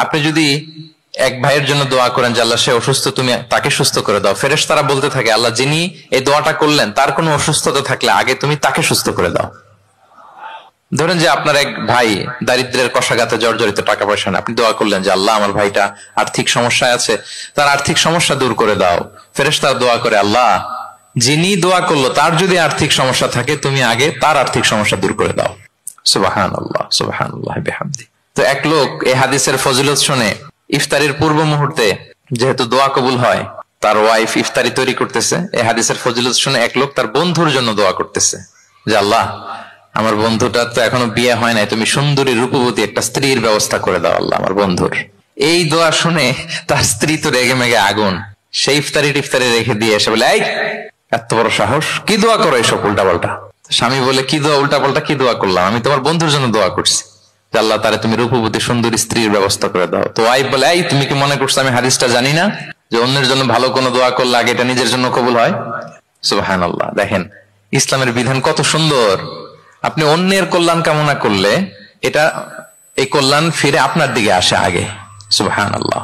আপনি যদি এক ভাইয়ের জন্য দোয়া করেন যে আল্লাহ সে অসুস্থ, তুমি তাকে সুস্থ করে দাও, ফেরেশতারা বলতে থাকে আল্লাহ যিনি এই দোয়াটা করলেন তার কোনো অসুস্থতা থাকলে আগে তুমি তাকে সুস্থ করে দাও। ধরেন যে আপনার এক ভাই দারিদ্রের কষাঘাতে জর্জরিত, টাকা পয়সা না, আপনি দোয়া করলেন যে আল্লাহ আমার ভাইটা আর্থিক সমস্যায় আছে, তার আর্থিক সমস্যা দূর করে দাও। ফেরেশতারা দোয়া করে আল্লাহ যিনি দোয়া করলো তার যদি আর্থিক সমস্যা থাকে তুমি আগে তার আর্থিক সমস্যা দূর করে দাও। সুবহানাল্লাহ সুবহানাল্লাহ বিহামদি। তো এক লোক এই হাদিসের ফজিলত শুনে ইফতারির পূর্ব মুহূর্তে যেহেতু দোয়া কবুল হয়, তার ওয়াইফ ইফতারি তৈরি করতেছে, এই হাদিসের ফজিলত শুনে এক লোক তার বন্ধুর জন্য দোয়া করতেছে যে আল্লাহ আমার বন্ধুটা তো এখনো বিয়ে হয় নাই, তুমি সুন্দরী রূপবতী একটা স্ত্রীর ব্যবস্থা করে দাও আল্লাহ আমার বন্ধুর। এই দোয়া শুনে তার স্ত্রী তো রেগে মেগে আগুন, সেই ইফতারি রেখে দিয়ে এসে বলে এই এত বড় সাহস, কি দোয়া করো এসব উল্টা পাল্টা। স্বামী বলে কি দোয়া উল্টা পাল্টা, কি দোয়া করলাম, আমি তোমার বন্ধুর জন্য দোয়া করছি যে আল্লাহ তারে তুমি রূপবতী সুন্দরী স্ত্রীর ব্যবস্থা করে দাও। তো ওয়াইফ বলে এই তুমি কি মনে করছো আমি হাদিসটা জানি না যে অন্যের জন্য ভালো কোনো দোয়া করলে আগে এটা নিজের জন্য কবুল হয়? সুবহানাল্লাহ। দেখেন ইসলামের বিধান কত সুন্দর। আপনি অন্যের কল্যাণ কামনা করলে এটা এই কল্যাণ ফিরে আপনার দিকে আসে আগে। সুবহানাল্লাহ।